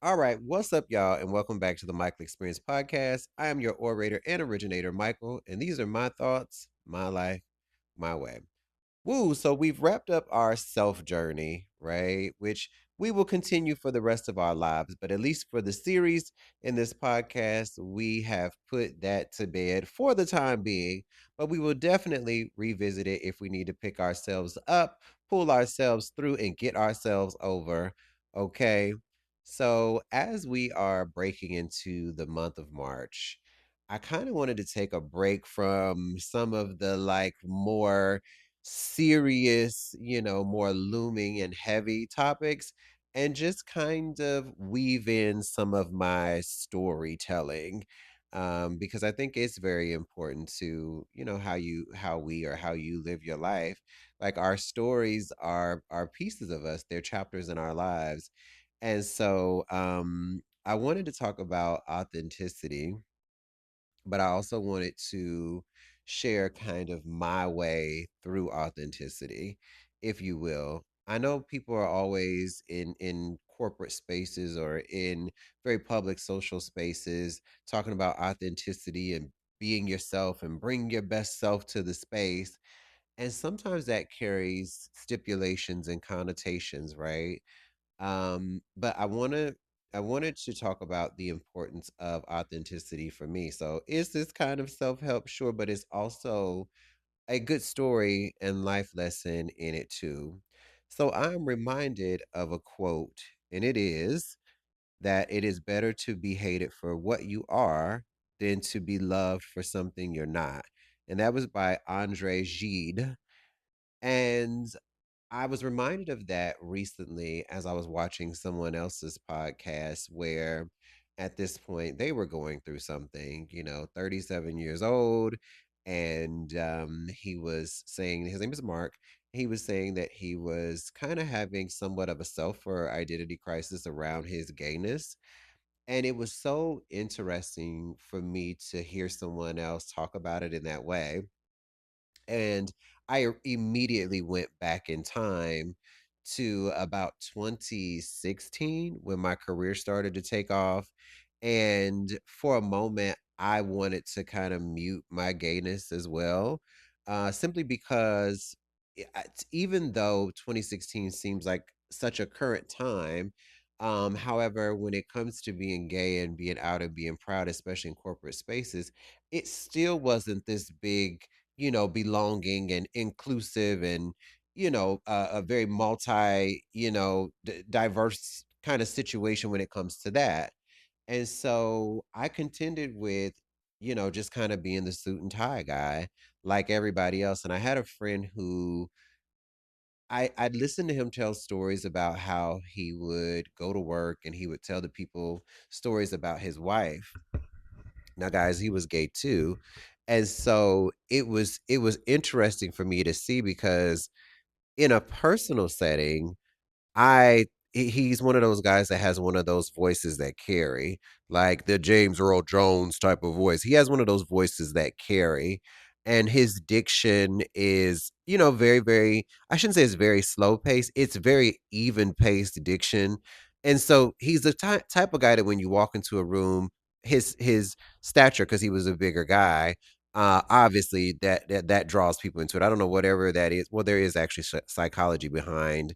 All right, what's up, y'all, and welcome back to the Michael Experience Podcast. I am your orator and originator, Michael, and these are my thoughts, my life, my way. Woo, so we've wrapped up our self journey, right? Which we will continue for the rest of our lives, but at least for the series in this podcast, we have put that to bed for the time being. But we will definitely revisit it if we need to pick ourselves up, pull ourselves through, and get ourselves over. Okay. So, as we are breaking into the month of March, I kind of wanted to take a break from some of the more serious, more looming and heavy topics, and just kind of weave in some of my storytelling. Because I think it's very important to, how we or how you live your life. Like our stories are pieces of us, they're chapters in our lives. And so I wanted to talk about authenticity, but I also wanted to share kind of my way through authenticity, if you will. I know people are always in corporate spaces or in very public social spaces talking about authenticity and being yourself and bring your best self to the space. And sometimes that carries stipulations and connotations, right? But I wanted to talk about the importance of authenticity for me. So is this kind of self-help? Sure, but it's also a good story and life lesson in it too. So I'm reminded of a quote, and it is that it is better to be hated for what you are than to be loved for something you're not. And that was by Andre Gide. And I was reminded of that recently as I was watching someone else's podcast where at this point they were going through something, 37 years old. And he was saying, his name is Mark. He was saying that he was kind of having somewhat of a self or identity crisis around his gayness. And it was so interesting for me to hear someone else talk about it in that way, and immediately went back in time to about 2016 when my career started to take off. And for a moment, I wanted to kind of mute my gayness as well, simply because even though 2016 seems like such a current time, however, when it comes to being gay and being out and being proud, especially in corporate spaces, it still wasn't this big, belonging and inclusive and, a very multi, diverse kind of situation when it comes to that. And so I contended with, just kind of being the suit and tie guy like everybody else. And I had a friend who I'd listen to him tell stories about how he would go to work and he would tell the people stories about his wife. Now, guys, he was gay too. And so it was interesting for me to see because in a personal setting, he's one of those guys that has one of those voices that carry, like the James Earl Jones type of voice. He has one of those voices that carry, and his diction is, very, very, I shouldn't say it's very slow paced, it's very even paced diction. And so he's the type of guy that when you walk into a room, his stature, because he was a bigger guy, obviously that draws people into it. I don't know whatever that is. Well, there is actually psychology behind,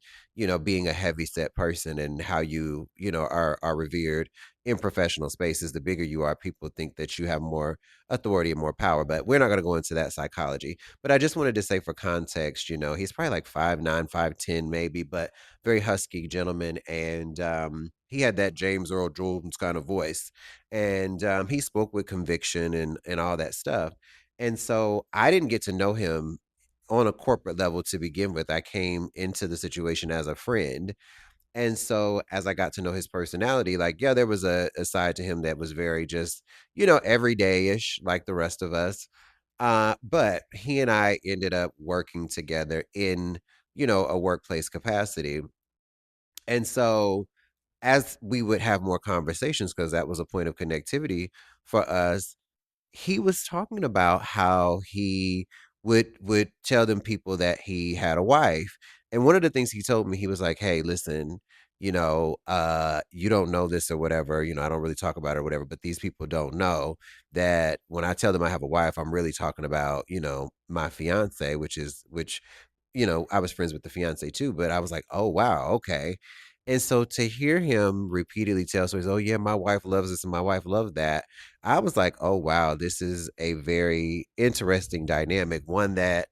being a heavy set person and how are revered in professional spaces. The bigger you are, people think that you have more authority and more power. But we're not going to go into that psychology. But I just wanted to say for context, he's probably like 5'9", 5'10", maybe, but very husky gentleman. And he had that James Earl Jones kind of voice. And he spoke with conviction and all that stuff. And so I didn't get to know him on a corporate level to begin with. I came into the situation as a friend. And so as I got to know his personality, like, yeah, there was a side to him that was very just, everyday-ish, like the rest of us. But he and I ended up working together in, a workplace capacity. And so as we would have more conversations, because that was a point of connectivity for us, he was talking about how he would tell them people that he had a wife. And one of the things he told me, he was like, "Hey, listen, you don't know this or whatever, I don't really talk about it or whatever, but these people don't know that when I tell them I have a wife, I'm really talking about, my fiance, which I was friends with the fiance too, but I was like, oh wow, okay. And so to hear him repeatedly tell stories, oh yeah, my wife loves this and my wife loves that, I was like, oh wow, this is a very interesting dynamic, one that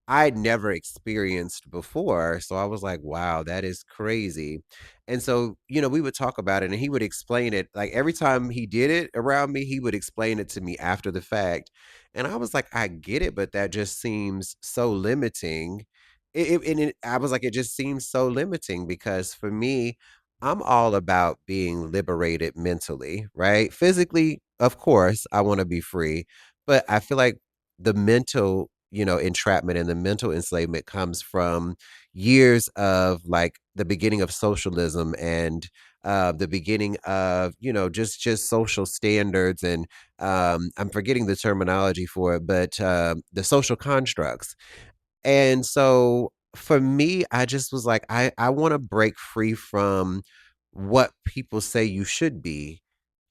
I'd never experienced before. So I was like, wow, that is crazy. And so, we would talk about it and he would explain it. Like every time he did it around me, he would explain it to me after the fact. And I was like, I get it, but that just seems so limiting. I was like, it just seems so limiting because for me, I'm all about being liberated mentally, right? Physically, of course, I want to be free, but I feel like the mental, entrapment and the mental enslavement comes from years of like the beginning of socialism and the beginning of just social standards and I'm forgetting the terminology for it, but the social constructs. And so for me, I just was like, I want to break free from what people say you should be,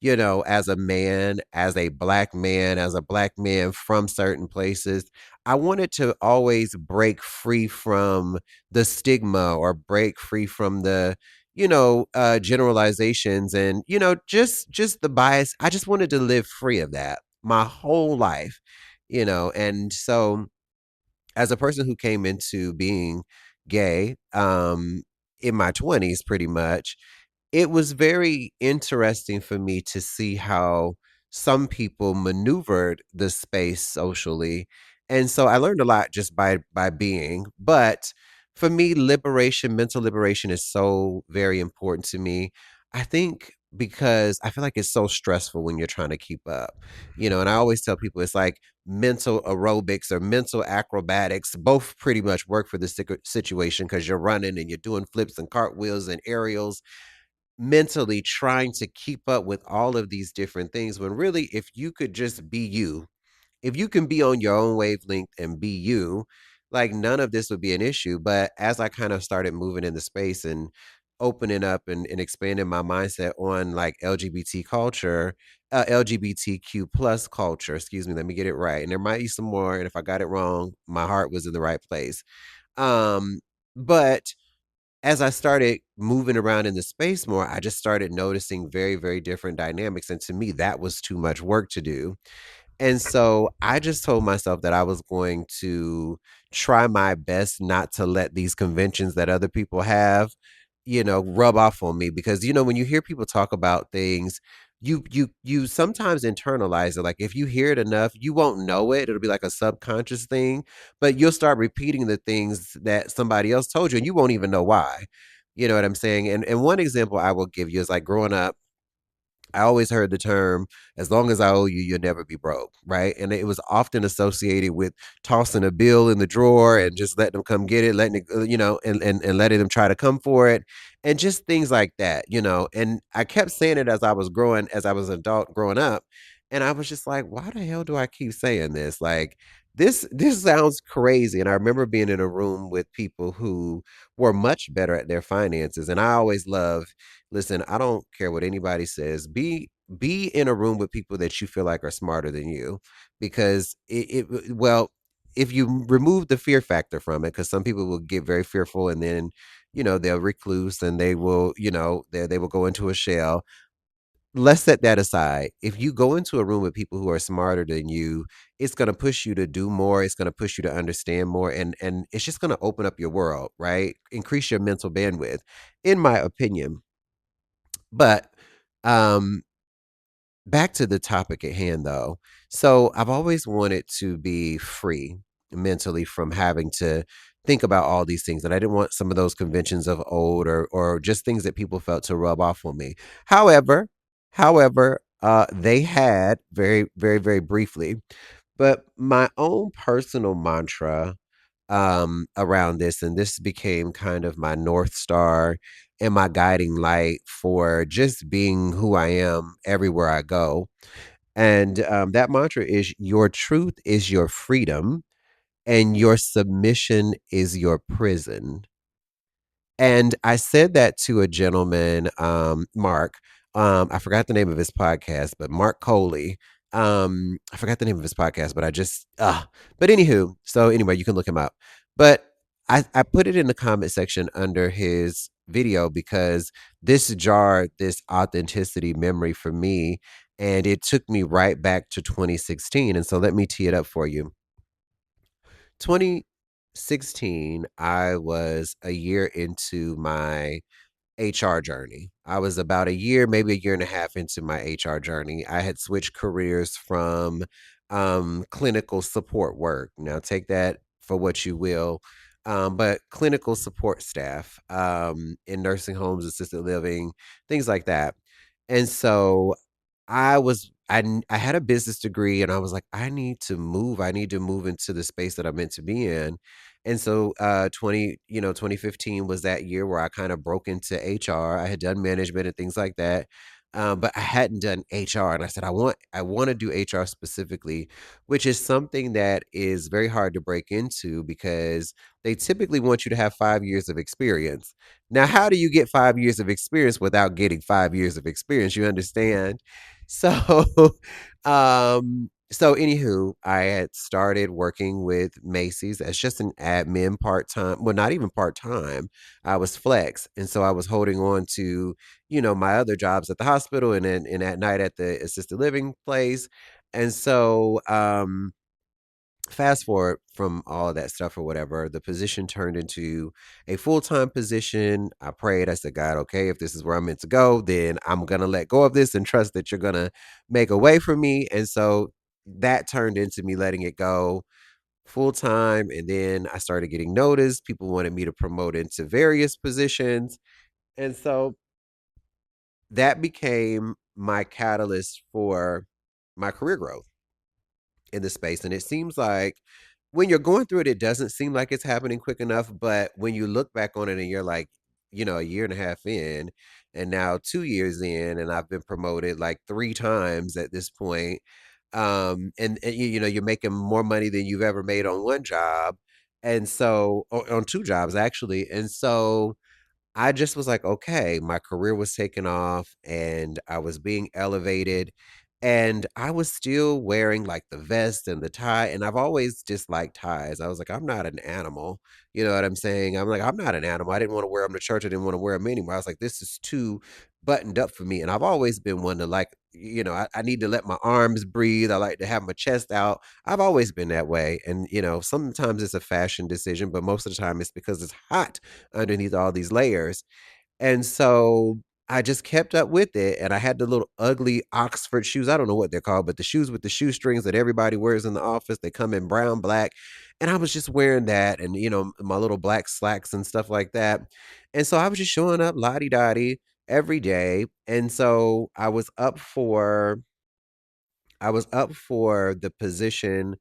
as a man, as a black man from certain places. I wanted to always break free from the stigma or break free from the, generalizations and, just the bias. I just wanted to live free of that my whole life, and so as a person who came into being gay in my 20s pretty much, it was very interesting for me to see how some people maneuvered the space socially. And so I learned a lot just by being, but for me mental liberation is so very important to me. I think because I feel like it's so stressful when you're trying to keep up. And I always tell people it's like mental aerobics or mental acrobatics both pretty much work for the situation because you're running and you're doing flips and cartwheels and aerials mentally trying to keep up with all of these different things when really if you could just be you, if you can be on your own wavelength and be you, like none of this would be an issue. But as I kind of started moving into space and opening up and expanding my mindset on like LGBT culture, LGBTQ plus culture, excuse me, let me get it right. And there might be some more. And if I got it wrong, my heart was in the right place. Um, but as I started moving around in the space more, I just started noticing very, very different dynamics. And to me, that was too much work to do. And so I just told myself that I was going to try my best not to let these conventions that other people have, rub off on me because when you hear people talk about things, you sometimes internalize it. Like if you hear it enough, you won't know it. It'll be like a subconscious thing, but you'll start repeating the things that somebody else told you and you won't even know why. You know what I'm saying? And one example I will give you is like growing up I always heard the term, as long as I owe you, you'll never be broke, right? And it was often associated with tossing a bill in the drawer and just letting them come get it, letting it, and letting them try to come for it. And just things like that, And I kept saying it as I was an adult growing up. And I was just like, why the hell do I keep saying this? Like, this sounds crazy. And I remember being in a room with people who were much better at their finances. And I always love listen, I don't care what anybody says. Be in a room with people that you feel like are smarter than you because well, if you remove the fear factor from it, because some people will get very fearful and then, they'll recluse and they will, they will go into a shell. Let's set that aside. If you go into a room with people who are smarter than you, it's going to push you to do more. It's going to push you to understand more, and it's just going to open up your world, right? Increase your mental bandwidth, in my opinion. But um back to the topic at hand though. So I've always wanted to be free mentally from having to think about all these things and I didn't want some of those conventions of old or just things that people felt to rub off on me. However, they had very very very briefly, but my own personal mantra around this and this became kind of my north star and my guiding light for just being who I am everywhere I go. And that mantra is your truth is your freedom and your submission is your prison. And I said that to a gentleman, Mark. I forgot the name of his podcast, but Mark Coley. I forgot the name of his podcast, but I just but anywho, so anyway, you can look him up. But I put it in the comment section under his video because this jarred this authenticity memory for me, and it took me right back to 2016. And so let me tee it up for you. 2016, I was a year into my HR journey. I was about a year, maybe a year and a half into my HR journey. I had switched careers from clinical support work. Now, take that for what you will. But clinical support staff in nursing homes, assisted living, things like that. And so I had a business degree and I was like, I need to move. I need to move into the space that I'm meant to be in. And so 2015 was that year where I kind of broke into HR. I had done management and things like that. But I hadn't done HR. And I said, I want to do HR specifically, which is something that is very hard to break into because they typically want you to have 5 years of experience. Now, how do you get 5 years of experience without getting 5 years of experience? You understand? So, so anywho, I had started working with Macy's as just an admin part time. Well, not even part time. I was flex, and so I was holding on to, my other jobs at the hospital and at night at the assisted living place. And so, fast forward from all of that stuff or whatever, the position turned into a full-time position. I prayed. I said, God, okay, if this is where I'm meant to go, then I'm gonna let go of this and trust that you're gonna make a way for me. And so that turned into me letting it go full time. And then I started getting noticed. People wanted me to promote into various positions. And so that became my catalyst for my career growth in the space. And it seems like when you're going through it, it doesn't seem like it's happening quick enough. But when you look back on it and you're like, a year and a half in, and now 2 years in, and I've been promoted like three times at this point. And you're making more money than you've ever made on one job. And so, on two jobs actually. And so, I just was like, okay, my career was taking off and I was being elevated and I was still wearing like the vest and the tie. And I've always disliked ties. I was like, I'm not an animal. You know what I'm saying? I'm like, I'm not an animal. I didn't want to wear them to church. I didn't want to wear them anymore. I was like, this is too buttoned up for me. And I've always been one to like, I need to let my arms breathe. I like to have my chest out. I've always been that way. And, sometimes it's a fashion decision, but most of the time it's because it's hot underneath all these layers. And so I just kept up with it. And I had the little ugly Oxford shoes. I don't know what they're called, but the shoes with the shoestrings that everybody wears in the office, they come in brown, black. And I was just wearing that and, my little black slacks and stuff like that. And so I was just showing up lottie dottie every day. And so I was up for the position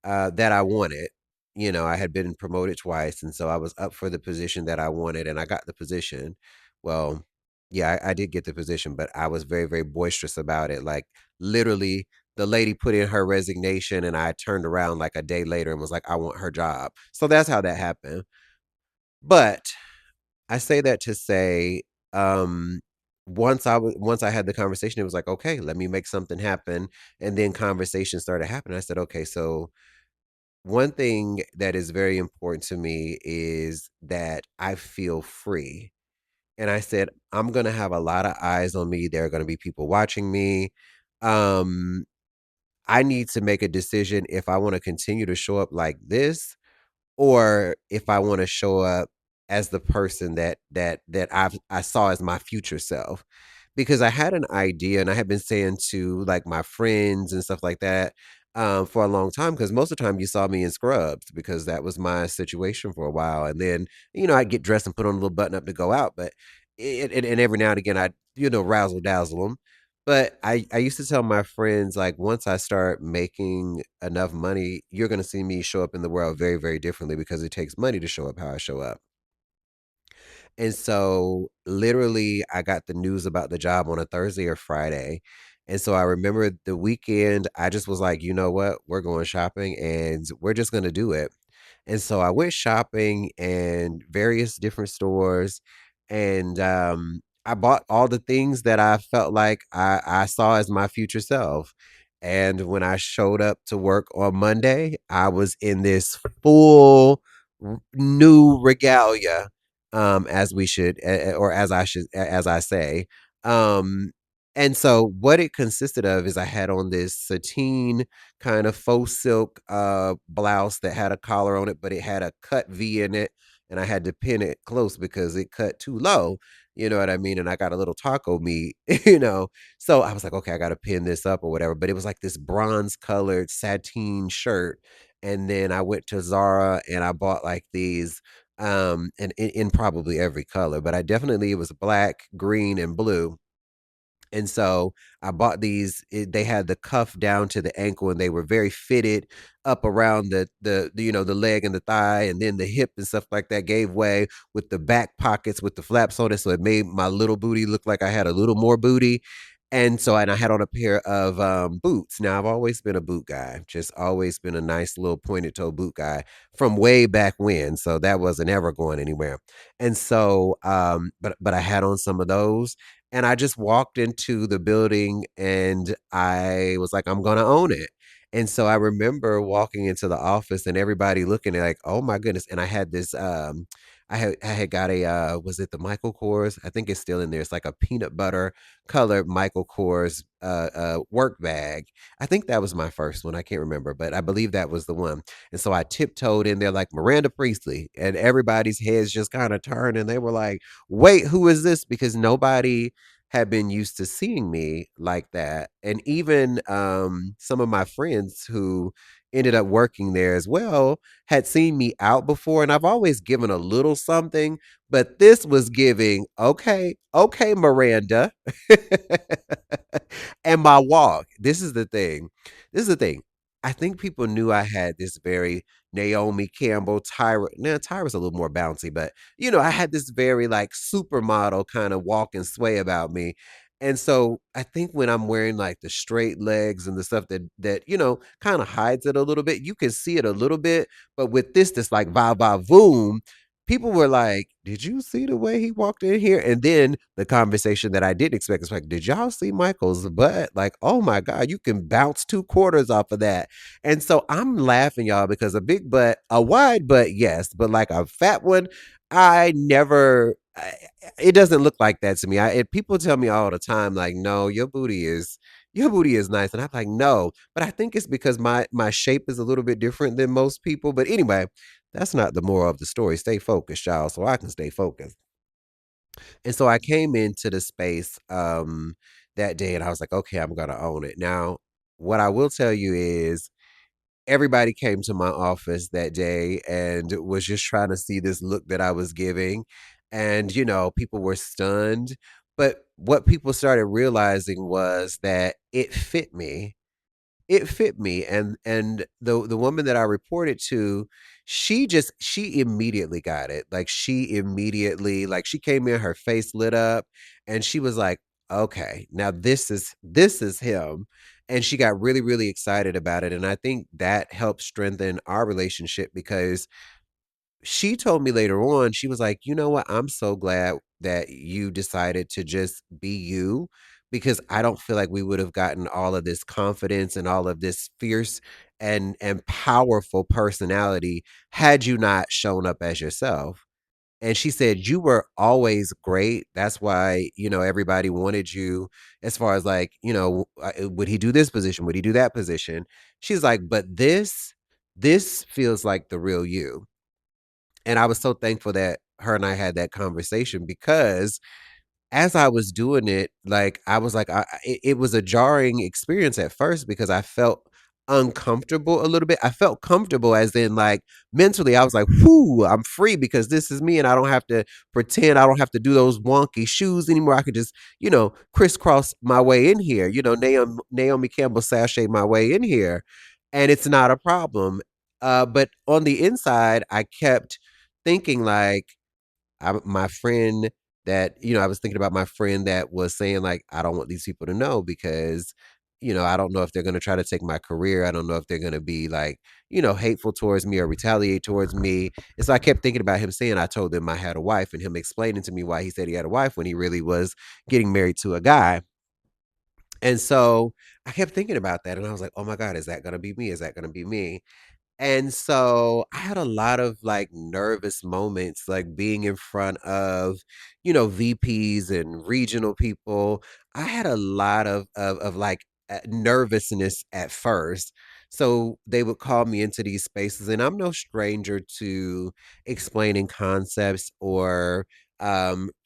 that I wanted. I had been promoted twice, and so I was up for the position that I wanted, and I got the position. Well, yeah, I did get the position, but I was very, very boisterous about it. Like literally, the lady put in her resignation, and I turned around like a day later and was like, "I want her job." So that's how that happened. But I say that to say, um, once I had the conversation, it was like, okay, let me make something happen, and then conversations started happening. I said, okay, so one thing that is very important to me is that I feel free. And I said, I'm going to have a lot of eyes on me. There are going to be people watching me. Um, I need to make a decision if I want to continue to show up like this or if I want to show up as the person that I saw as my future self. Because I had an idea and I had been saying to like my friends and stuff like that for a long time. Because most of the time you saw me in scrubs because that was my situation for a while. And then, I'd get dressed and put on a little button up to go out. But and every now and again, I'd, razzle dazzle them. But I used to tell my friends, like, once I start making enough money, you're going to see me show up in the world very, very differently because it takes money to show up how I show up. And so, literally, I got the news about the job on a Thursday or Friday. And so I remember the weekend, I just was like, you know what? We're going shopping and we're just going to do it. And so I went shopping in various different stores, and I bought all the things that I felt like I saw as my future self. And when I showed up to work on Monday, I was in this full new regalia, as we should, or as I should, as I say. Um, and so what it consisted of is I had on this sateen kind of faux silk blouse that had a collar on it, but it had a cut V in it, and I had to pin it close because it cut too low. You know what I mean? And I got a little taco meat, So I was like, okay, I got to pin this up or whatever. But it was like this bronze colored sateen shirt. And then I went to Zara and I bought like these, and in probably every color, but I definitely, it was black, green, and blue. And so I bought these. They had the cuff down to the ankle, and they were very fitted up around the leg and the thigh, and then the hip and stuff like that gave way with the back pockets with the flaps on it, so it made my little booty look like I had a little more booty. And I had on a pair of boots. Now I've always been a boot guy, just always been a nice little pointed toe boot guy from way back when. So that wasn't ever going anywhere. And so, but I had on some of those, and I just walked into the building and I was like, I'm gonna own it. And so I remember walking into the office and everybody looking at like, oh my goodness. And I had this I had got a was it the Michael Kors? I think it's still in there. It's like a peanut butter colored Michael Kors work bag. I think that was my first one. I can't remember, but I believe that was the one. And so I tiptoed in there like Miranda Priestley, and everybody's heads just kind of turned and they were like, wait, who is this? Because nobody had been used to seeing me like that. And even some of my friends who ended up working there as well had seen me out before, and I've always given a little something, but this was giving, okay, okay, Miranda. And my walk, this is the thing. This is the thing. I think people knew I had this very Naomi Campbell, Tyra. Now Tyra's a little more bouncy, but I had this very like supermodel kind of walk and sway about me. And so I think when I'm wearing like the straight legs and the stuff that kind of hides it a little bit, you can see it a little bit. But with this like va va voom, people were like, "Did you see the way he walked in here?" And then the conversation that I didn't expect is like, "Did y'all see Michael's butt? Like, oh my God, you can bounce 2 quarters off of that." And so I'm laughing, y'all, because a big butt, a wide butt, yes, but like a fat one, I never. It doesn't look like that to me. People tell me all the time, like, "No, your booty is nice," and I'm like, "No," but I think it's because my shape is a little bit different than most people. But anyway, that's not the moral of the story. Stay focused, y'all, so I can stay focused. And so I came into the space that day and I was like, okay, I'm gonna own it. Now, what I will tell you is everybody came to my office that day and was just trying to see this look that I was giving. And, people were stunned. But what people started realizing was that it fit me, and the woman that I reported to, she immediately got it. Like she immediately, like she came in, her face lit up, and she was like, okay, now this is him. And she got really really excited about it, and I think that helped strengthen our relationship because she told me later on, she was like, you know what? I'm so glad that you decided to just be you, because I don't feel like we would have gotten all of this confidence and all of this fierce and powerful personality had you not shown up as yourself. And she said, you were always great. That's why, everybody wanted you as far as like, would he do this position? Would he do that position? She's like, but this feels like the real you. And I was so thankful that her and I had that conversation because as I was doing it, like I was like, it was a jarring experience at first because I felt uncomfortable a little bit. I felt comfortable as in like mentally, I was like, whoo, I'm free because this is me and I don't have to pretend. I don't have to do those wonky shoes anymore. I could just, crisscross my way in here, Naomi Campbell sashay my way in here. And it's not a problem. But on the inside, I kept thinking like, my friend that I was thinking about my friend that was saying like I don't want these people to know because I don't know if they're going to try to take my career. I don't know if they're going to be like, hateful towards me or retaliate towards me. And so I kept thinking about him saying, I told him I had a wife, and him explaining to me why he said he had a wife when he really was getting married to a guy. And so I kept thinking about that, and I was like, oh my God, is that going to be me? Is that going to be me? And so I had a lot of like nervous moments, like being in front of, VPs and regional people. I had a lot of like nervousness at first. So they would call me into these spaces, and I'm no stranger to explaining concepts or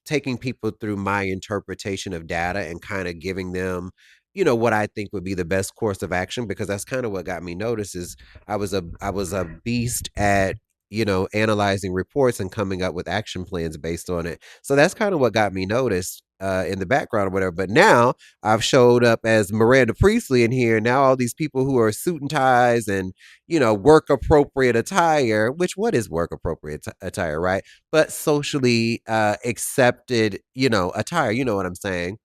taking people through my interpretation of data and kind of giving them, what I think would be the best course of action, because that's kind of what got me noticed is I was a beast at analyzing reports and coming up with action plans based on it. So that's kind of what got me noticed in the background or whatever. But now I've showed up as Miranda Priestley in here. Now all these people who are suit and ties and work appropriate attire. Which what is work appropriate attire, right? But socially accepted attire. You know what I'm saying?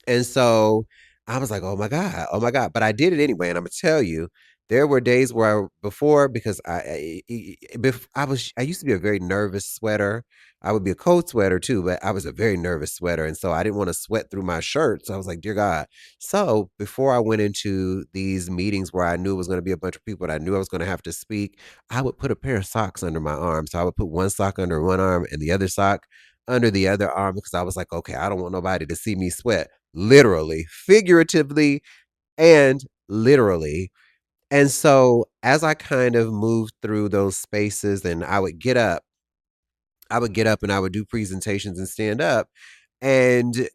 And so I was like, "Oh my god, oh my god!" But I did it anyway, and I'm gonna tell you, there were days where before because I used to be a very nervous sweater. I would be a cold sweater too, but I was a very nervous sweater, and so I didn't want to sweat through my shirt. So I was like, "Dear God!" So before I went into these meetings where I knew it was going to be a bunch of people, and I knew I was going to have to speak, I would put a pair of socks under my arm. So I would put one sock under one arm and the other sock under the other arm because I was like, "Okay, I don't want nobody to see me sweat." Literally, figuratively, and literally. And so as I kind of moved through those spaces and I would get up and I would do presentations and stand up. And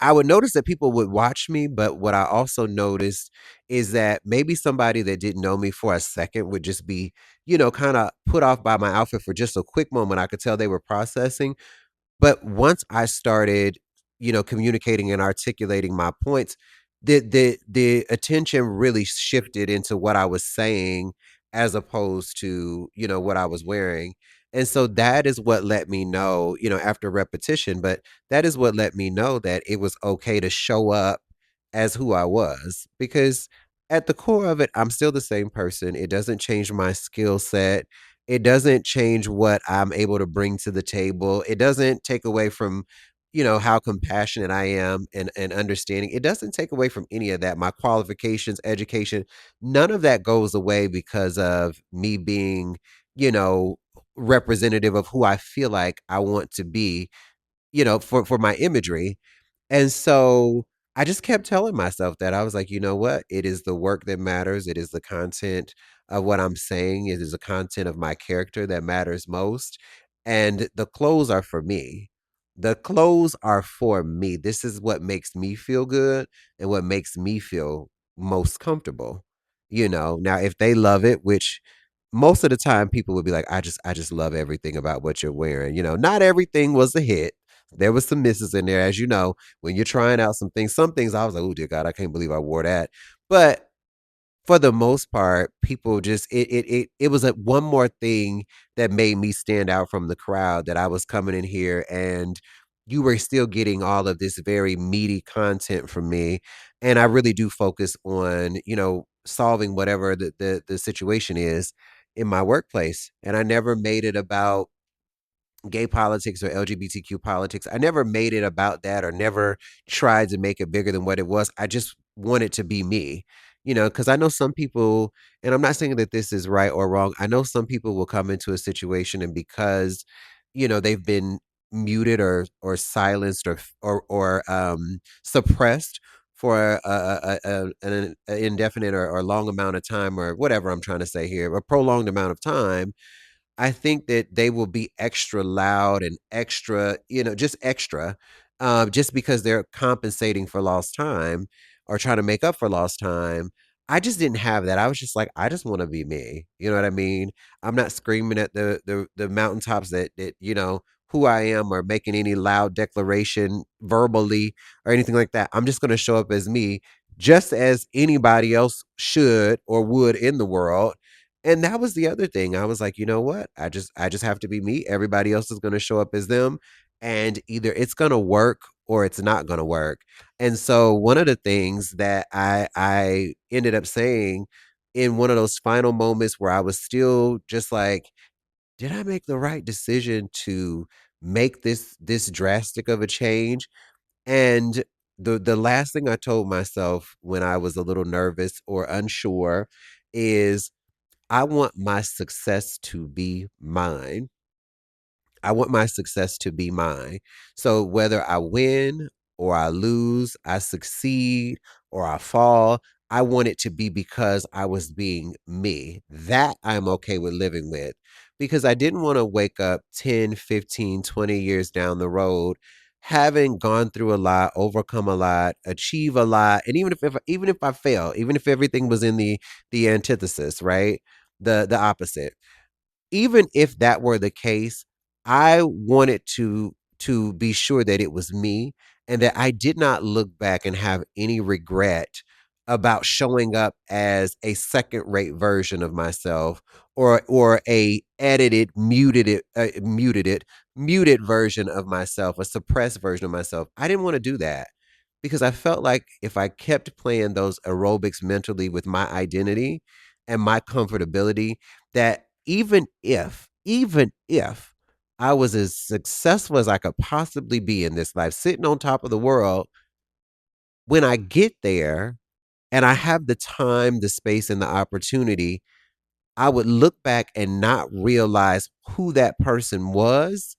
I would notice that people would watch me, but what I also noticed is that maybe somebody that didn't know me for a second would just be, kind of put off by my outfit for just a quick moment. I could tell they were processing. But once I started, communicating and articulating my points, the attention really shifted into what I was saying as opposed to, what I was wearing. And so that is what let me know, after repetition, but that is what let me know that it was okay to show up as who I was, because at the core of it, I'm still the same person. It doesn't change my skill set. It doesn't change what I'm able to bring to the table. It doesn't take away from, how compassionate I am and understanding. It doesn't take away from any of that. My qualifications, education, none of that goes away because of me being, you know, representative of who I feel like I want to be, for my imagery. And so I just kept telling myself that I was like, you know what? It is the work that matters. It is the content of what I'm saying. It is the content of my character that matters most. And the clothes are for me. The clothes are for me. This is what makes me feel good and what makes me feel most comfortable. Now if they love it, which most of the time people would be like, I just love everything about what you're wearing. Not everything was a hit. There was some misses in there, as you know, when you're trying out some things I was like, oh dear God, I can't believe I wore that. But for the most part, people just it was a one more thing that made me stand out from the crowd, that I was coming in here and you were still getting all of this very meaty content from me. And I really do focus on, solving whatever the situation is in my workplace. And I never made it about gay politics or LGBTQ politics. I never made it about that or never tried to make it bigger than what it was. I just wanted to be me, because I know some people, and I'm not saying that this is right or wrong. I know some people will come into a situation and because, they've been muted or silenced or suppressed for an indefinite or long amount of time or whatever I'm trying to say here, a prolonged amount of time. I think that they will be extra loud and extra, just extra, just because they're compensating for lost time or trying to make up for lost time. I just didn't have that. I was just like, I just want to be me. You know what I mean? I'm not screaming at the mountaintops that who I am or making any loud declaration verbally or anything like that. I'm just going to show up as me, just as anybody else should or would in the world. And that was the other thing. I was like, you know what? I just have to be me. Everybody else is going to show up as them, and either it's going to work or it's not going to work. And so one of the things that I ended up saying in one of those final moments where I was still just like, did I make the right decision to make this drastic of a change? And the last thing I told myself when I was a little nervous or unsure is I want my success to be mine. I want my success to be mine. So whether I win or I lose, I succeed or I fall, I want it to be because I was being me. That I'm okay with living with because I didn't want to wake up 10, 15, 20 years down the road having gone through a lot, overcome a lot, achieve a lot, and even if I fail, even if everything was in the antithesis, right? The opposite, even if that were the case, I wanted to be sure that it was me and that I did not look back and have any regret about showing up as a second rate version of myself or a edited muted version of myself, a suppressed version of myself. I didn't want to do that because I felt like if I kept playing those aerobics mentally with my identity and my comfortability, that even if I was as successful as I could possibly be in this life, sitting on top of the world, when I get there and I have the time, the space, and the opportunity, I would look back and not realize who that person was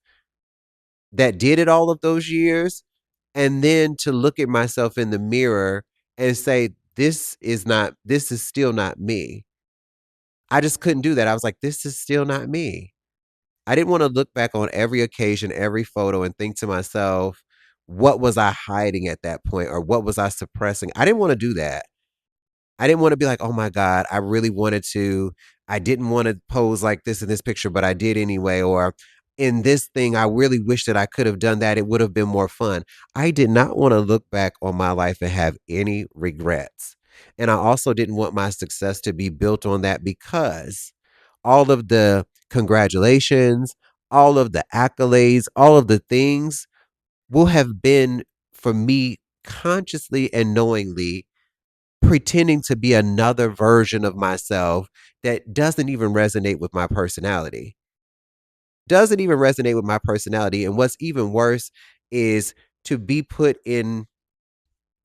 that did it all of those years. And then to look at myself in the mirror and say, this is still not me. I just couldn't do that. I was like, this is still not me. I didn't want to look back on every occasion, every photo, and think to myself, what was I hiding at that point or what was I suppressing? I didn't want to do that. I didn't want to be like, oh my God, I really wanted to. I didn't want to pose like this in this picture, but I did anyway. Or in this thing, I really wish that I could have done that. It would have been more fun. I did not want to look back on my life and have any regrets. And I also didn't want my success to be built on that because all of the congratulations, all of the accolades, all of the things will have been for me consciously and knowingly pretending to be another version of myself that doesn't even resonate with my personality. Doesn't even resonate with my personality. And what's even worse is to be put in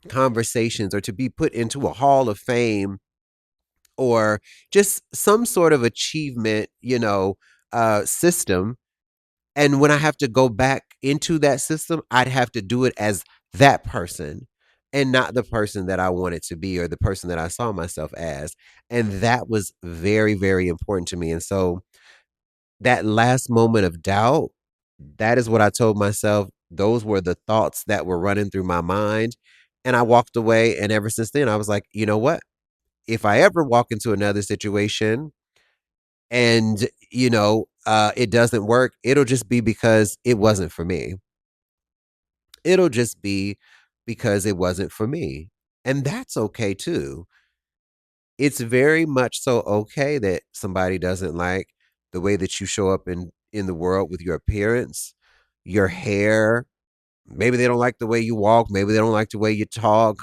conversations or to be put into a hall of fame or just some sort of achievement, system. And when I have to go back into that system, I'd have to do it as that person and not the person that I wanted to be or the person that I saw myself as. And that was very, very important to me. And so that last moment of doubt, that is what I told myself. Those were the thoughts that were running through my mind. And I walked away. And ever since then, I was like, you know what? If I ever walk into another situation and, it doesn't work, it'll just be because it wasn't for me. It'll just be because it wasn't for me. And that's okay too. It's very much so okay that somebody doesn't like the way that you show up in the world with your appearance, your hair. Maybe they don't like the way you walk, maybe they don't like the way you talk.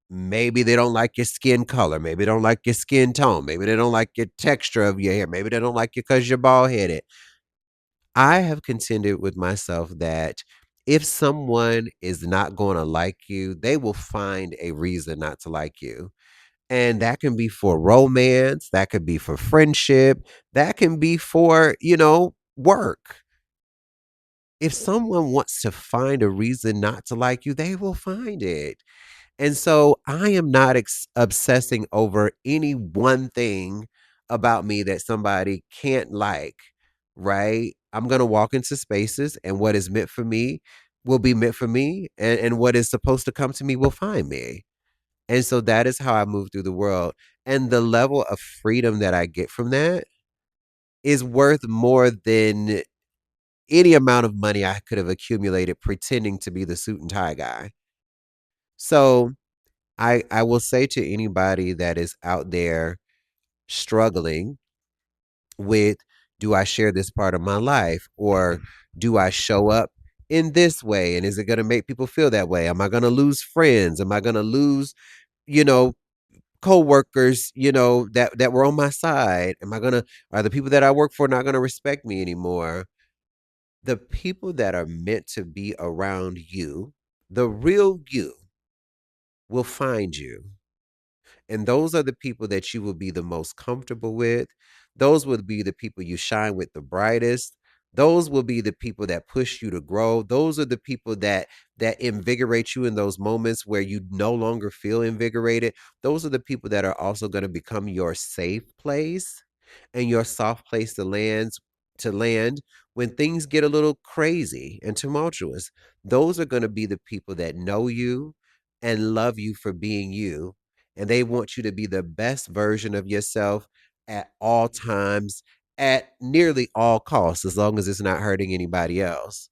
Maybe they don't like your skin color. Maybe they don't like your skin tone. Maybe they don't like your texture of your hair. Maybe they don't like you because you're bald headed. I have contended with myself that if someone is not going to like you, they will find a reason not to like you. And that can be for romance, that could be for friendship, that can be for, work. If someone wants to find a reason not to like you, they will find it. And so I am not obsessing over any one thing about me that somebody can't like, right? I'm going to walk into spaces and what is meant for me will be meant for me. And what is supposed to come to me will find me. And so that is how I move through the world. And the level of freedom that I get from that is worth more than any amount of money I could have accumulated pretending to be the suit and tie guy. So I will say to anybody that is out there struggling with, do I share this part of my life or do I show up in this way? And is it going to make people feel that way? Am I going to lose friends? Am I going to lose, you know, co-workers, that were on my side? Are the people that I work for not going to respect me anymore? The people that are meant to be around you, the real you, will find you. And those are the people that you will be the most comfortable with. Those will be the people you shine with the brightest. Those will be the people that push you to grow. Those are the people that invigorate you in those moments where you no longer feel invigorated. Those are the people that are also going to become your safe place and your soft place to land when things get a little crazy and tumultuous. Those are going to be the people that know you and love you for being you, and they want you to be the best version of yourself at all times, at nearly all costs, as long as it's not hurting anybody else.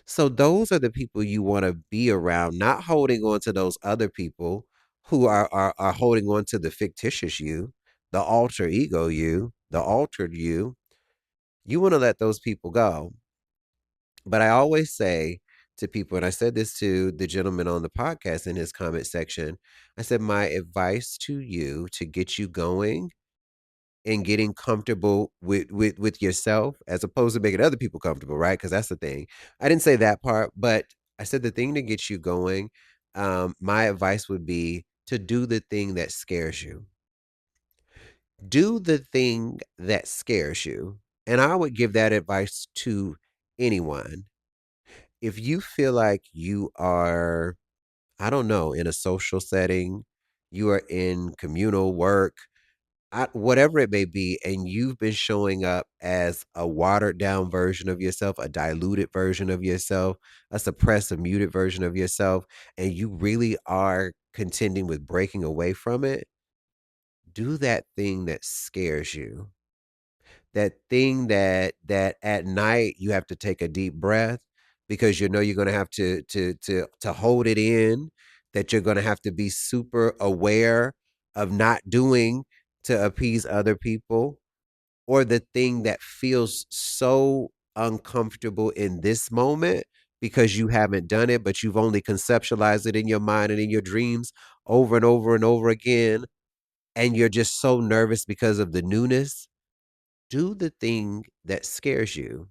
So those are the people you want to be around, not holding on to those other people who are holding on to the fictitious you, the alter ego you, the altered you. You want to let those people go. But I always say to people, and I said this to the gentleman on the podcast in his comment section, I said, my advice to you to get you going and getting comfortable with yourself as opposed to making other people comfortable, right? Because that's the thing. I didn't say that part, but I said the thing to get you going, my advice would be to do the thing that scares you. Do the thing that scares you. And I would give that advice to anyone. If you feel like you are, I don't know, in a social setting, you are in communal work, whatever it may be, and you've been showing up as a watered down version of yourself, a diluted version of yourself, a suppressed, a muted version of yourself, and you really are contending with breaking away from it, do that thing that scares you. That thing that at night you have to take a deep breath because you know you're going to have to hold it in, that you're going to have to be super aware of not doing to appease other people, or the thing that feels so uncomfortable in this moment because you haven't done it, but you've only conceptualized it in your mind and in your dreams over and over and over again, and you're just so nervous because of the newness. Do the thing that scares you.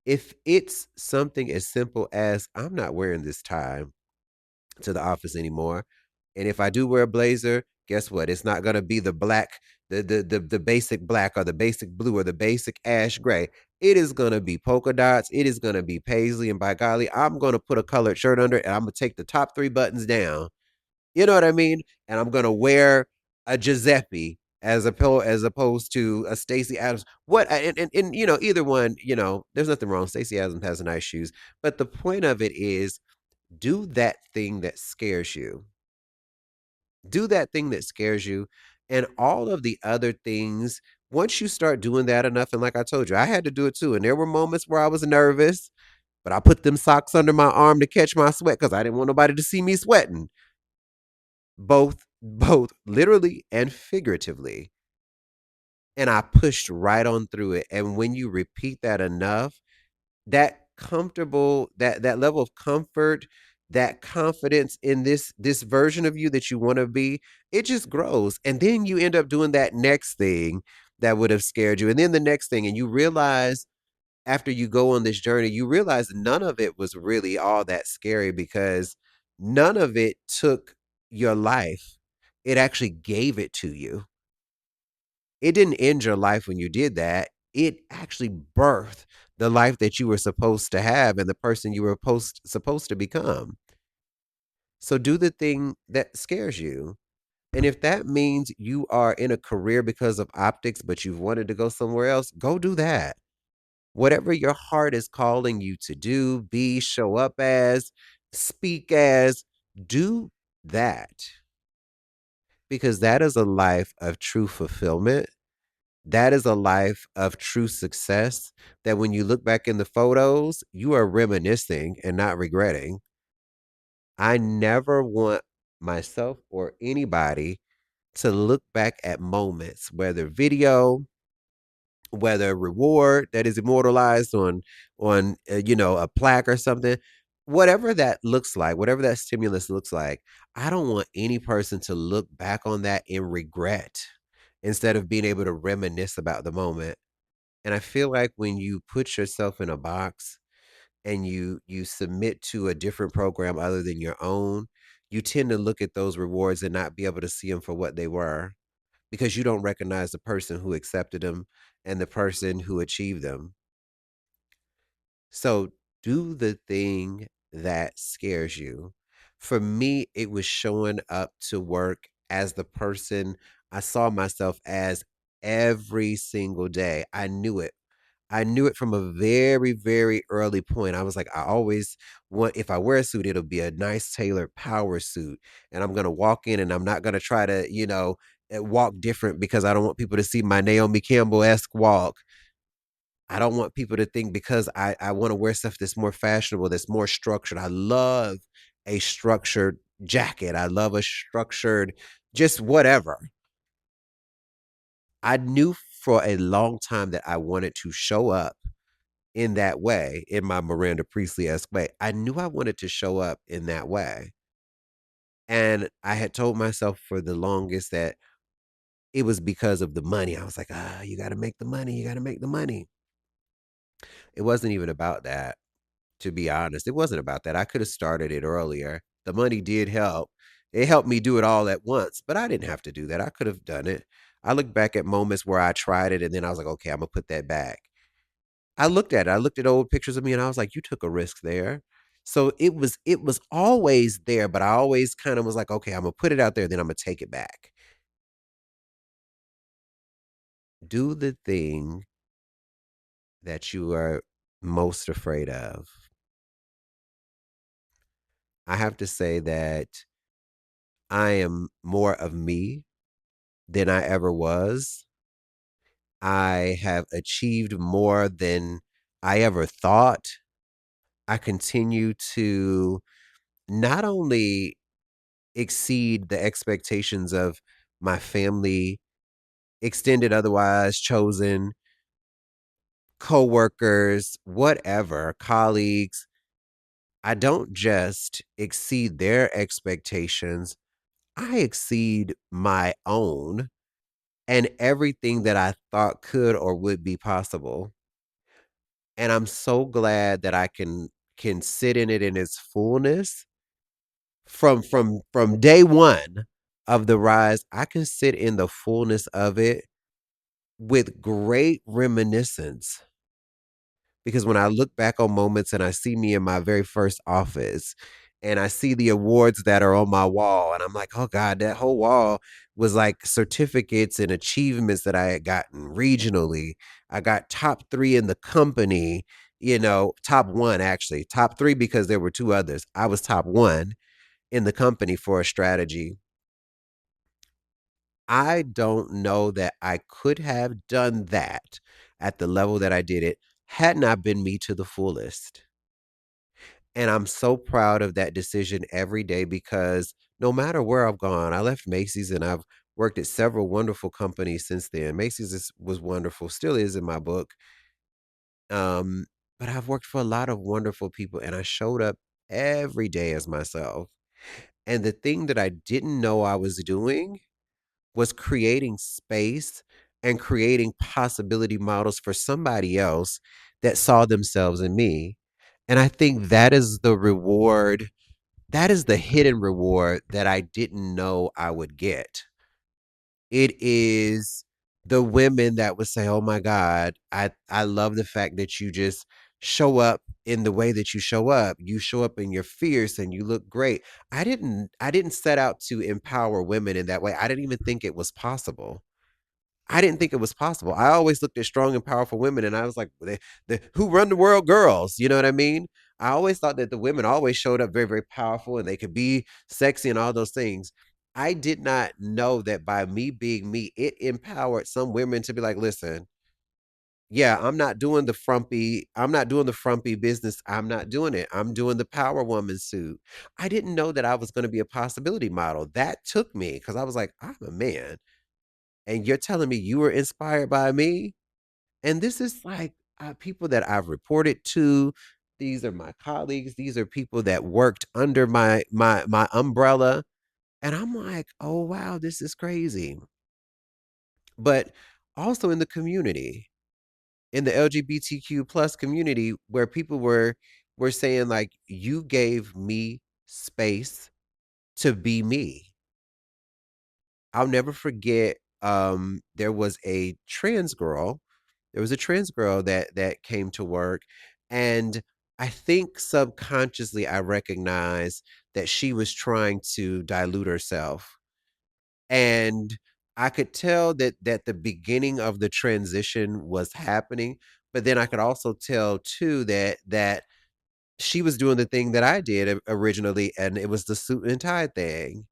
If it's something as simple as I'm not wearing this tie to the office anymore, and if I do wear a blazer, guess what? It's not going to be the black, the basic black or the basic blue or the basic ash gray. It is going to be polka dots. It is going to be paisley, and by golly, I'm going to put a colored shirt under it, and I'm going to take the top three buttons down. You know what I mean? And I'm gonna wear a Giuseppe as opposed to a Stacey Adams. What and either one, there's nothing wrong. Stacey Adams has nice shoes. But the point of it is do that thing that scares you. Do that thing that scares you. And all of the other things, once you start doing that enough, and like I told you, I had to do it too. And there were moments where I was nervous, but I put them socks under my arm to catch my sweat because I didn't want nobody to see me sweating, both literally and figuratively. And I pushed right on through it. And when you repeat that enough, that level of comfort, that confidence in this version of you that you want to be, it just grows. And then you end up doing that next thing that would have scared you, and then the next thing, and you realize, after you go on this journey, you realize none of it was really all that scary because none of it took your life. It actually gave it to you. It didn't end your life when you did that. It actually birthed the life that you were supposed to have and the person you were supposed to become. So do the thing that scares you. And if that means you are in a career because of optics, but you've wanted to go somewhere else, go do that. Whatever your heart is calling you to do, be, show up as, speak as, do that. Because that is a life of true fulfillment. That is a life of true success that when you look back in the photos, you are reminiscing and not regretting. I never want myself or anybody to look back at moments, whether video whether a reward that is immortalized on a plaque or something, whatever that looks like, whatever that stimulus looks like. I don't want any person to look back on that in regret instead of being able to reminisce about the moment. And I feel like when you put yourself in a box and you submit to a different program other than your own, you tend to look at those rewards and not be able to see them for what they were, because you don't recognize the person who accepted them and the person who achieved them. So do the thing that scares you. For me, it was showing up to work as the person I saw myself as every single day. I knew it. I knew it from a very, very early point. I was like, I always want, if I wear a suit, it'll be a nice tailored power suit. And I'm going to walk in and I'm not going to try to, walk different because I don't want people to see my Naomi Campbell esque walk. I don't want people to think because I want to wear stuff that's more fashionable, that's more structured. I love a structured jacket. I love a structured, just whatever. I knew for a long time that I wanted to show up in that way, in my Miranda Priestley-esque way. I knew I wanted to show up in that way. And I had told myself for the longest that it was because of the money. I was like, you got to make the money. You got to make the money. It wasn't even about that, to be honest. It wasn't about that. I could have started it earlier. The money did help. It helped me do it all at once, but I didn't have to do that. I could have done it. I look back at moments where I tried it and then I was like, okay, I'm going to put that back. I looked at it. I looked at old pictures of me and I was like, you took a risk there. So it was always there, but I always kind of was like, okay, I'm gonna put it out there, then I'm gonna take it back. Do the thing that you are most afraid of. I have to say that I am more of me than I ever was. I have achieved more than I ever thought. I continue to not only exceed the expectations of my family, extended, otherwise chosen, coworkers, whatever, colleagues. I don't just exceed their expectations, I exceed my own and everything that I thought could or would be possible. And I'm so glad that I can sit in it in its fullness from day 1 of the rise. I can sit in the fullness of it with great reminiscence, because when I look back on moments and I see me in my very first office and I see the awards that are on my wall, and I'm like, oh God, that whole wall was like certificates and achievements that I had gotten regionally. I got top 3 in the company, top 1 actually, top 3 because there were 2 others. I was top 1 in the company for a strategy. I don't know that I could have done that at the level that I did it had not been me to the fullest. And I'm so proud of that decision every day, because no matter where I've gone, I left Macy's and I've worked at several wonderful companies since then. Was wonderful, still is in my book. Um, but I've worked for a lot of wonderful people and I showed up every day as myself. And the thing that I didn't know I was doing was creating space and creating possibility models for somebody else that saw themselves in me. And I think that is the reward. That is the hidden reward that I didn't know I would get. It is the women that would say, "Oh my God, I love the fact that you just show up in the way that you show up. You show up and you're fierce and you look great." I didn't set out to empower women in that way. I didn't even think it was possible. I didn't think it was possible. I always looked at strong and powerful women and I was like, who run the world girls? You know what I mean? I always thought that the women always showed up very, very powerful and they could be sexy and all those things. I did not know that by me being me, it empowered some women to be like, listen, yeah, I'm not doing the frumpy business. I'm not doing it. I'm doing the power woman suit. I didn't know that I was going to be a possibility model. That took me because I was like, I'm a man and you're telling me you were inspired by me? And this is like people that I've reported to. These are my colleagues. These are people that worked under my umbrella. And I'm like, oh wow, this is crazy. But also in the community, in the LGBTQ plus community, where people were saying like, you gave me space to be me. I'll never forget, there was a trans girl. There was a trans girl that came to work, and I think subconsciously I recognized that she was trying to dilute herself. And I could tell that the beginning of the transition was happening, but then I could also tell too that she was doing the thing that I did originally, and it was the suit and tie thing.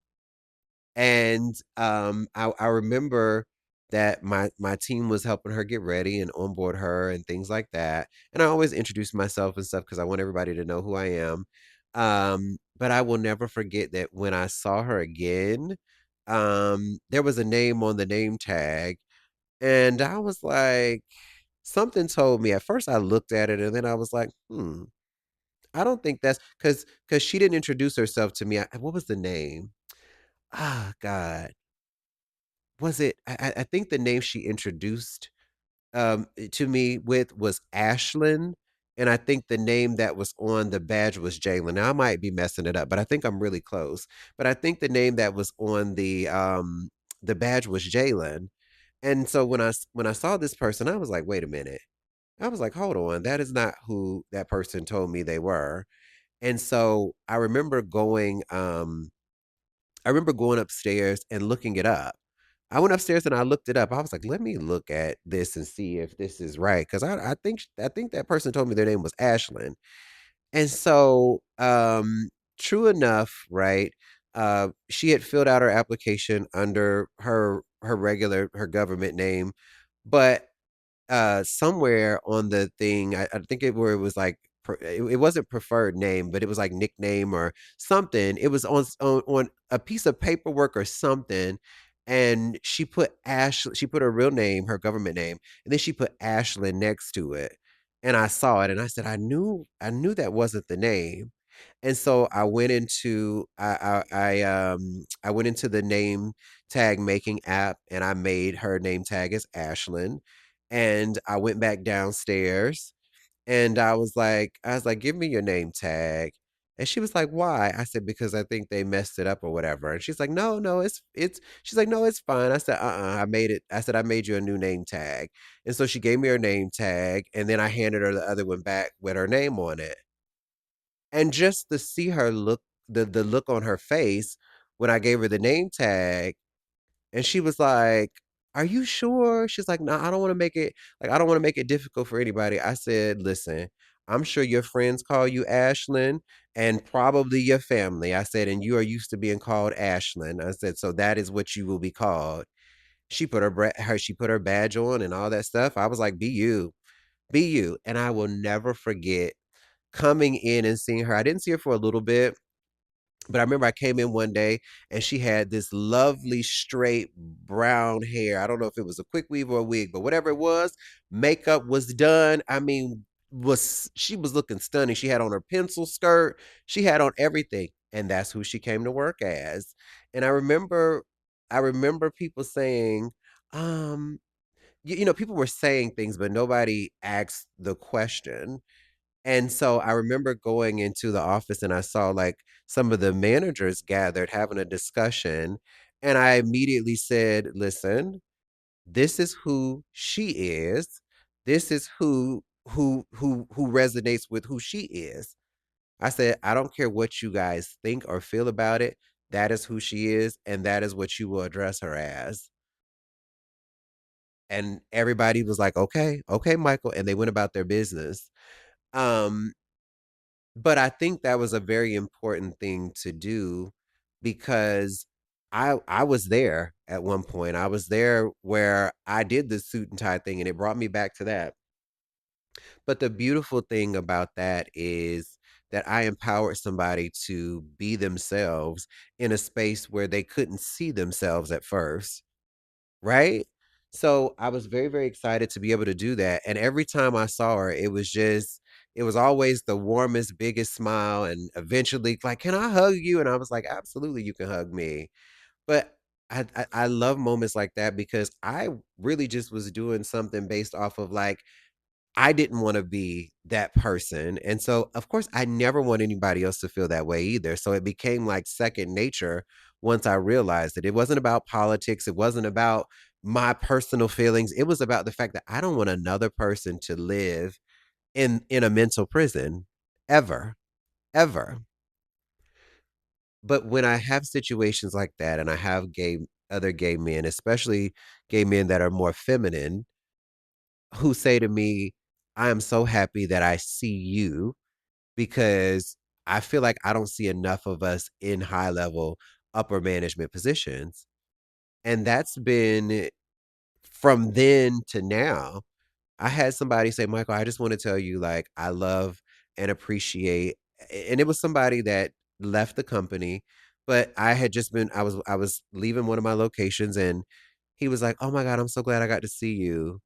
And, I remember that my team was helping her get ready and onboard her and things like that, and I always introduce myself and stuff because I want everybody to know who I am, but I will never forget that when I saw her again, there was a name on the name tag, and I was like something told me at first I looked at it, and then I was like, "Hmm, I don't think that's because she didn't introduce herself to me. What was the name? Ah, God. Was it I think the name she introduced, to me with was Ashlyn, and I think the name that was on the badge was Jalen. Now, I might be messing it up, but I think I'm really close. But I think the name that was on the badge was Jalen, and so when I saw this person, I was like, "Wait a minute." I was like, "Hold on, that is not who that person told me they were." And so I remember going upstairs and looking it up. I went upstairs and I looked it up. I was like, "Let me look at this and see if this is right," because I think that person told me their name was Ashlyn. And so, true enough, right? She had filled out her application under her government name, but somewhere on the thing, I think it where it was like it wasn't preferred name, but it was like nickname or something. It was on a piece of paperwork or something, and she put her real name, her government name, and then she put Ashlyn next to it. And I saw it, and I said, I knew that wasn't the name. And so I went into the name tag making app, and I made her name tag as Ashlyn, and I went back downstairs, and I was like, "Give me your name tag." And she was like, "Why?" I said, "Because I think they messed it up or whatever." And she's like, "No, no, it's." She's like, "No, it's fine." I said, I made it." I said, "I made you a new name tag." And so she gave me her name tag, and then I handed her the other one back with her name on it. And just to see her look, the look on her face when I gave her the name tag, and she was like, "Are you sure?" She's like, "No, I don't want to make it I don't want to make it difficult for anybody." I said, "Listen, I'm sure your friends call you Ashlyn and probably your family." I said, "And you are used to being called Ashlyn." I said, "So that is what you will be called." She put her badge on and all that stuff. I was like, "Be you. Be you." And I will never forget coming in and seeing her. I didn't see her for a little bit, but I remember I came in one day and she had this lovely straight brown hair. I don't know if it was a quick weave or a wig, but whatever it was, makeup was done. I mean, was she was looking stunning. She had on her pencil skirt, she had on everything, and that's who she came to work as. And I remember people saying, um, you know, people were saying things, but nobody asked the question. And so I remember going into the office and I saw like some of the managers gathered having a discussion. And I immediately said, "Listen, this is who she is. This is who resonates with who she is." I said, "I don't care what you guys think or feel about it. That is who she is, and that is what you will address her as." And everybody was like, "Okay, okay, Michael," and they went about their business. Um, But I think that was a very important thing to do because I was there at one point. I was there where I did the suit and tie thing and it brought me back to that. But the beautiful thing about that is that I empowered somebody to be themselves in a space where they couldn't see themselves at first, right? So I was very, very excited to be able to do that. And every time I saw her, it was always the warmest, biggest smile. And eventually, like, can I hug you? And I was like, absolutely, you can hug me. But I love moments like that because I really just was doing something based off of like, I didn't want to be that person. And so, of course, I never want anybody else to feel that way either. So it became like second nature once I realized that it wasn't about politics. It wasn't about my personal feelings. It was about the fact that I don't want another person to live in a mental prison ever, ever. But when I have situations like that and I have other gay men, especially gay men that are more feminine, who say to me, I am so happy that I see you because I feel like I don't see enough of us in high level upper management positions. And that's been from then to now. I had somebody say, Michael, I just want to tell you, like, I love and appreciate. And it was somebody that left the company, but I was leaving one of my locations and he was like, oh my God, I'm so glad I got to see you.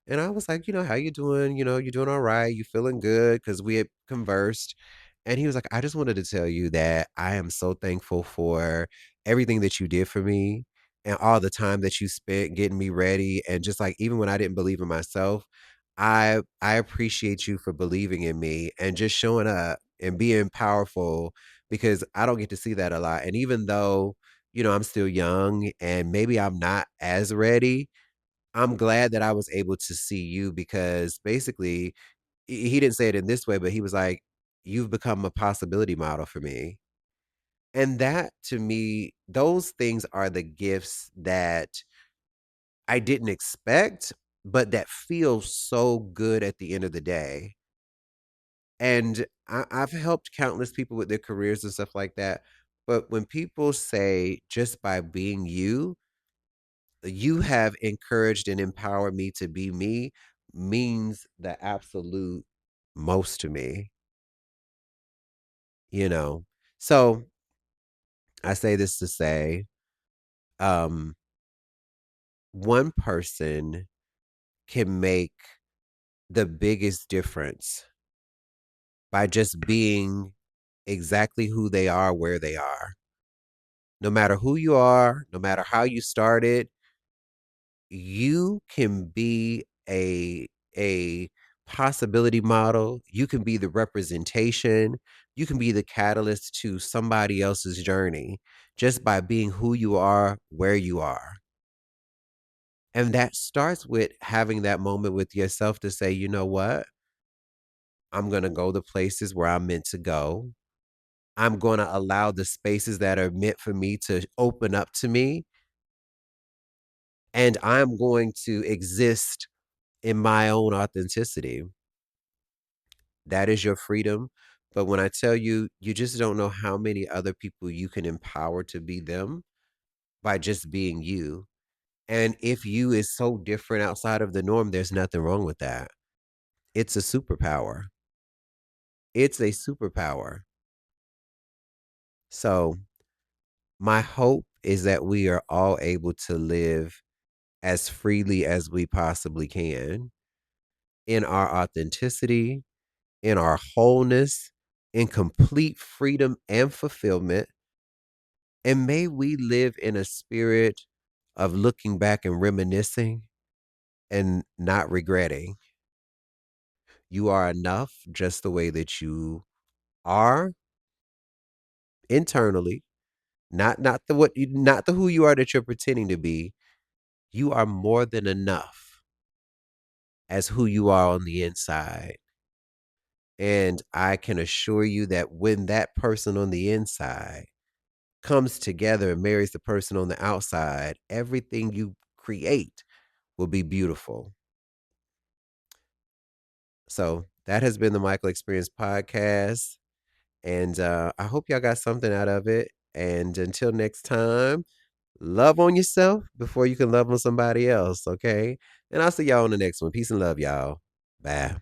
And I was like, how you doing? You doing all right? You feeling good? Because we had conversed. And he was like, I just wanted to tell you that I am so thankful for everything that you did for me and all the time that you spent getting me ready. And just like, even when I didn't believe in myself, I appreciate you for believing in me and just showing up and being powerful because I don't get to see that a lot. And even though, I'm still young and maybe I'm not as ready, I'm glad that I was able to see you because basically he didn't say it in this way, but he was like, you've become a possibility model for me. And that to me, those things are the gifts that I didn't expect, but that feel so good at the end of the day. And I've helped countless people with their careers and stuff like that. But when people say just by being you, you have encouraged and empowered me to be me means the absolute most to me, you know. So I say this to say, um, one person can make the biggest difference by just being exactly who they are, where they are. No matter who you are, no matter how you started, you can be a possibility model, you can be the representation, you can be the catalyst to somebody else's journey just by being who you are, where you are. And that starts with having that moment with yourself to say, you know what? I'm going to go the places where I'm meant to go. I'm going to allow the spaces that are meant for me to open up to me. And I'm going to exist in my own authenticity. That is your freedom. But when I tell you, you just don't know how many other people you can empower to be them by just being you. And if you is so different outside of the norm, there's nothing wrong with that. It's a superpower. It's a superpower. So, my hope is that we are all able to live as freely as we possibly can in our authenticity, in our wholeness, in complete freedom and fulfillment. And may we live in a spirit of looking back and reminiscing and not regretting. You are enough just the way that you are internally, not the not the who you are that you're pretending to be. You are more than enough as who you are on the inside. And I can assure you that when that person on the inside comes together and marries the person on the outside, everything you create will be beautiful. So that has been the Michael Experience podcast. And I hope y'all got something out of it. And until next time, love on yourself before you can love on somebody else. Okay. And I'll see y'all on the next one. Peace and love, y'all. Bye.